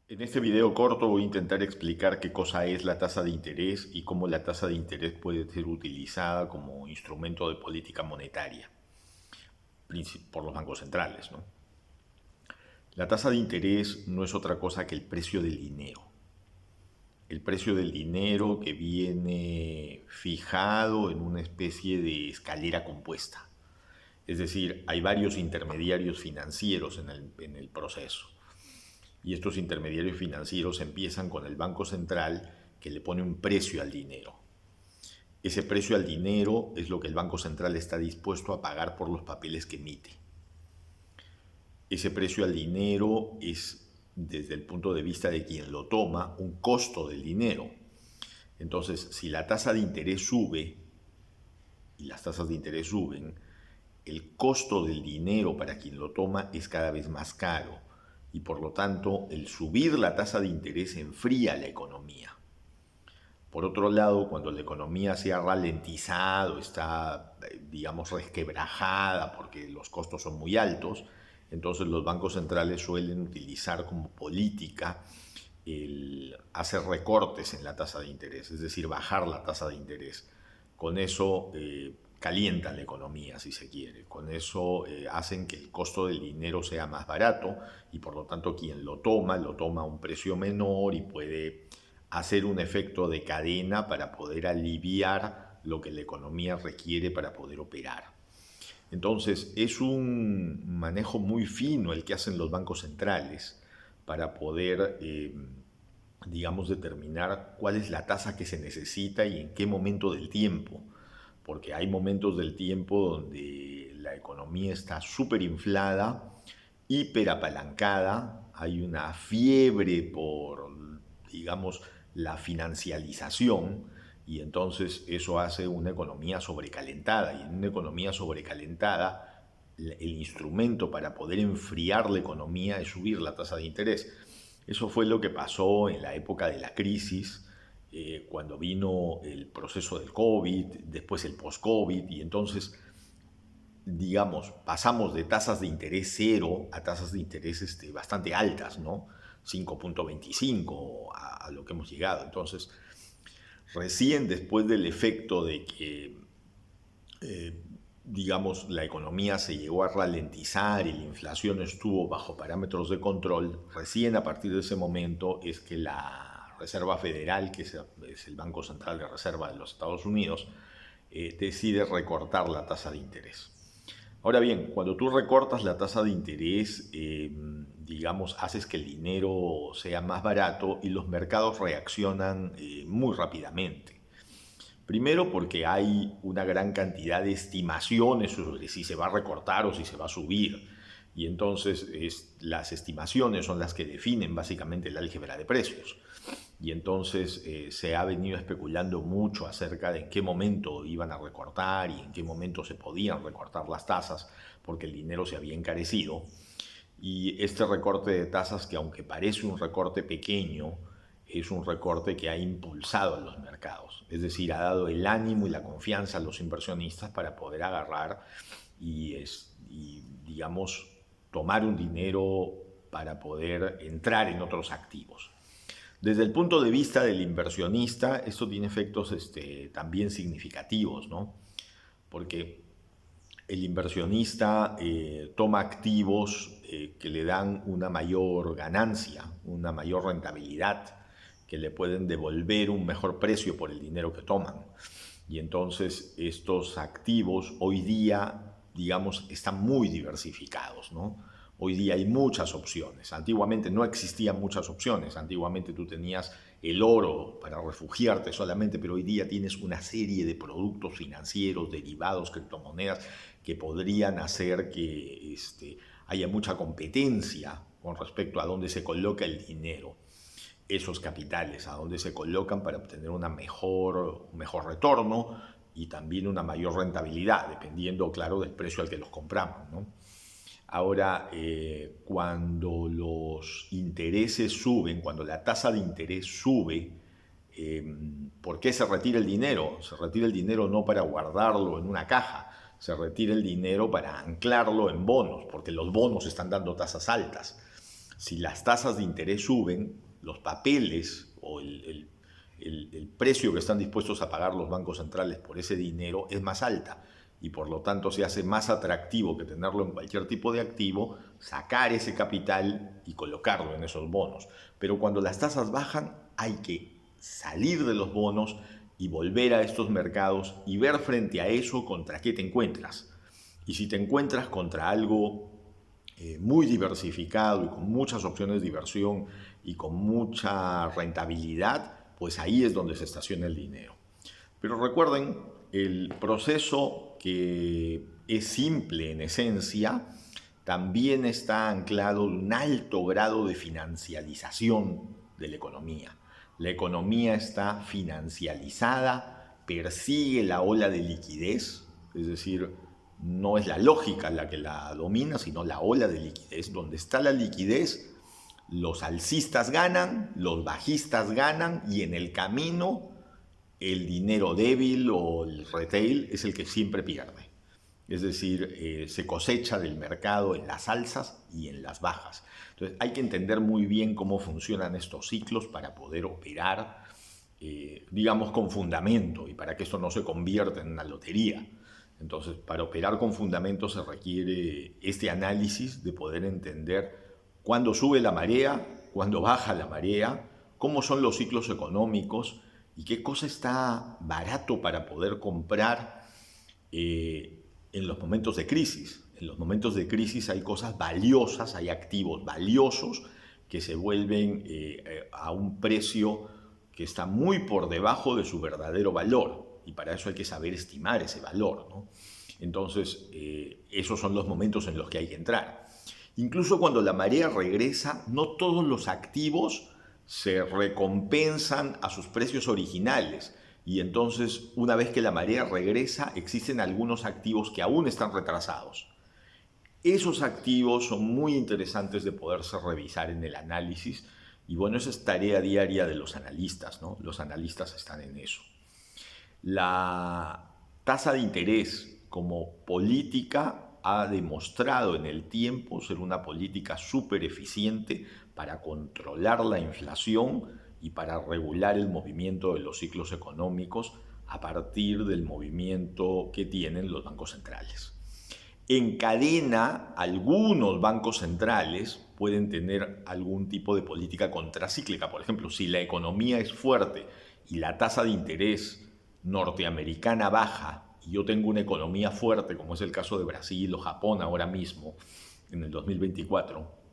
En este video corto voy a intentar explicar qué cosa es la tasa de interés y cómo la tasa de interés puede ser utilizada como instrumento de política monetaria por los bancos centrales, ¿no? La tasa de interés no es otra cosa que el precio del dinero. El precio del dinero que viene fijado en una especie de escalera compuesta. Es decir, hay varios intermediarios financieros en el proceso. Y estos intermediarios financieros empiezan con el Banco Central, que le pone un precio al dinero. Ese precio al dinero es lo que el Banco Central está dispuesto a pagar por los papeles que emite. Ese precio al dinero es, desde el punto de vista de quien lo toma, un costo del dinero. Entonces, si la tasa de interés sube, y las tasas de interés suben, el costo del dinero para quien lo toma es cada vez más caro y por lo tanto el subir la tasa de interés enfría la economía. Por otro lado, cuando la economía se ha ralentizado, está, digamos, resquebrajada porque los costos son muy altos, entonces los bancos centrales suelen utilizar como política el hacer recortes en la tasa de interés, es decir, bajar la tasa de interés. Con eso calientan la economía, si se quiere. Con eso hacen que el costo del dinero sea más barato y por lo tanto quien lo toma a un precio menor y puede hacer un efecto de cadena para poder aliviar lo que la economía requiere para poder operar. Entonces es un manejo muy fino el que hacen los bancos centrales para poder, digamos, determinar cuál es la tasa que se necesita y en qué momento del tiempo. Porque hay momentos del tiempo donde la economía está súper inflada, hiperapalancada, hay una fiebre por, digamos, la financialización y entonces eso hace una economía sobrecalentada y en una economía sobrecalentada el instrumento para poder enfriar la economía es subir la tasa de interés. Eso fue lo que pasó en la época de la crisis, cuando vino el proceso del COVID, después el post-COVID y entonces digamos, pasamos de tasas de interés cero a tasas de interés bastante altas, ¿no? 5.25 a lo que hemos llegado. Entonces, recién después del efecto de que, digamos, la economía se llegó a ralentizar y la inflación estuvo bajo parámetros de control, recién a partir de ese momento es que la Reserva Federal, que es el Banco Central de Reserva de los Estados Unidos, decide recortar la tasa de interés. Ahora bien, cuando tú recortas la tasa de interés, digamos, haces que el dinero sea más barato y los mercados reaccionan muy rápidamente. Primero porque hay una gran cantidad de estimaciones sobre si se va a recortar o si se va a subir. Y entonces las estimaciones son las que definen básicamente el álgebra de precios. Y entonces se ha venido especulando mucho acerca de en qué momento iban a recortar y en qué momento se podían recortar las tasas, porque el dinero se había encarecido. Y este recorte de tasas, que aunque parece un recorte pequeño, es un recorte que ha impulsado a los mercados. Es decir, ha dado el ánimo y la confianza a los inversionistas para poder agarrar y digamos, tomar un dinero para poder entrar en otros activos. Desde el punto de vista del inversionista, esto tiene efectos también significativos, ¿no? Porque el inversionista toma activos que le dan una mayor ganancia, una mayor rentabilidad, que le pueden devolver un mejor precio por el dinero que toman. Y entonces estos activos hoy día, digamos, están muy diversificados, ¿no? Hoy día hay muchas opciones. Antiguamente no existían muchas opciones. Antiguamente tú tenías el oro para refugiarte solamente, pero hoy día tienes una serie de productos financieros, derivados, criptomonedas, que podrían hacer que haya mucha competencia con respecto a dónde se coloca el dinero, esos capitales, a dónde se colocan para obtener un mejor retorno y también una mayor rentabilidad, dependiendo, claro, del precio al que los compramos, ¿no? Ahora, cuando los intereses suben, cuando la tasa de interés sube, ¿por qué se retira el dinero? Se retira el dinero no para guardarlo en una caja, se retira el dinero para anclarlo en bonos, porque los bonos están dando tasas altas. si las tasas de interés suben, los papeles o el precio que están dispuestos a pagar los bancos centrales por ese dinero es más alta y por lo tanto se hace más atractivo que tenerlo en cualquier tipo de activo, sacar ese capital y colocarlo en esos bonos. Pero cuando las tasas bajan hay que salir de los bonos y volver a estos mercados y ver frente a eso contra qué te encuentras. Y si te encuentras contra algo muy diversificado y con muchas opciones de inversión y con mucha rentabilidad, pues ahí es donde se estaciona el dinero. Pero recuerden, el proceso, que es simple en esencia, también está anclado en un alto grado de financialización de la economía. La economía está financializada, persigue la ola de liquidez, es decir, no es la lógica la que la domina, sino la ola de liquidez. Donde está la liquidez, los alcistas ganan, los bajistas ganan y en el camino el dinero débil o el retail es el que siempre pierde. Es decir, se cosecha del mercado en las alzas y en las bajas. Entonces hay que entender muy bien cómo funcionan estos ciclos para poder operar, digamos, con fundamento y para que esto no se convierta en una lotería. Entonces, para operar con fundamento se requiere este análisis de poder entender cuándo sube la marea, cuándo baja la marea, cómo son los ciclos económicos y qué cosa está barato para poder comprar en los momentos de crisis. En los momentos de crisis hay cosas valiosas, hay activos valiosos que se vuelven a un precio que está muy por debajo de su verdadero valor. Y para eso hay que saber estimar ese valor, ¿no? Entonces, esos son los momentos en los que hay que entrar. Incluso cuando la marea regresa, no todos los activos se recompensan a sus precios originales. Y entonces, una vez que la marea regresa, existen algunos activos que aún están retrasados. Esos activos son muy interesantes de poderse revisar en el análisis. Y bueno, esa es tarea diaria de los analistas, ¿no? Los analistas están en eso. La tasa de interés como política ha demostrado en el tiempo ser una política súper eficiente para controlar la inflación y para regular el movimiento de los ciclos económicos a partir del movimiento que tienen los bancos centrales. En cadena, algunos bancos centrales pueden tener algún tipo de política contracíclica. Por ejemplo, si la economía es fuerte y la tasa de interés norteamericana baja y yo tengo una economía fuerte, como es el caso de Brasil o Japón ahora mismo, en el 2024,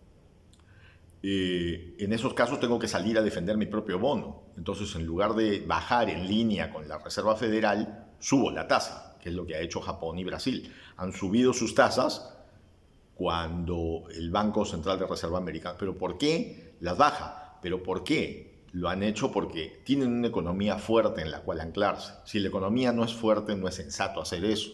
en esos casos tengo que salir a defender mi propio bono. Entonces, en lugar de bajar en línea con la Reserva Federal, subo la tasa, que es lo que ha hecho Japón y Brasil. Han subido sus tasas cuando el Banco Central de Reserva Americana. ¿Pero por qué las baja? ¿Pero por qué? Lo han hecho porque tienen una economía fuerte en la cual anclarse. Si la economía no es fuerte, no es sensato hacer eso.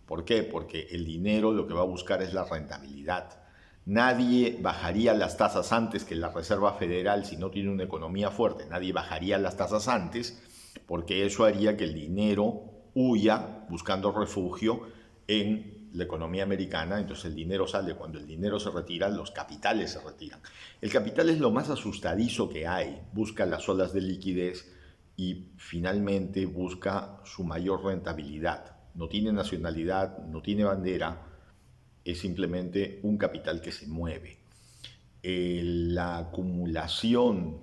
¿Por qué? Porque el dinero lo que va a buscar es la rentabilidad. Nadie bajaría las tasas antes que la Reserva Federal si no tiene una economía fuerte. Nadie bajaría las tasas antes porque eso haría que el dinero huya buscando refugio en la economía americana. Entonces el dinero sale. Cuando el dinero se retira, los capitales se retiran. El capital es lo más asustadizo que hay. Busca las olas de liquidez y finalmente busca su mayor rentabilidad. No tiene nacionalidad, no tiene bandera. Es simplemente un capital que se mueve. La acumulación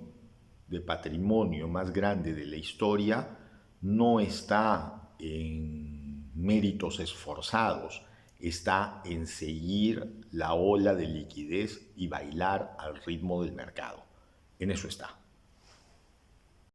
de patrimonio más grande de la historia no está en méritos esforzados, está en seguir la ola de liquidez y bailar al ritmo del mercado. En eso está.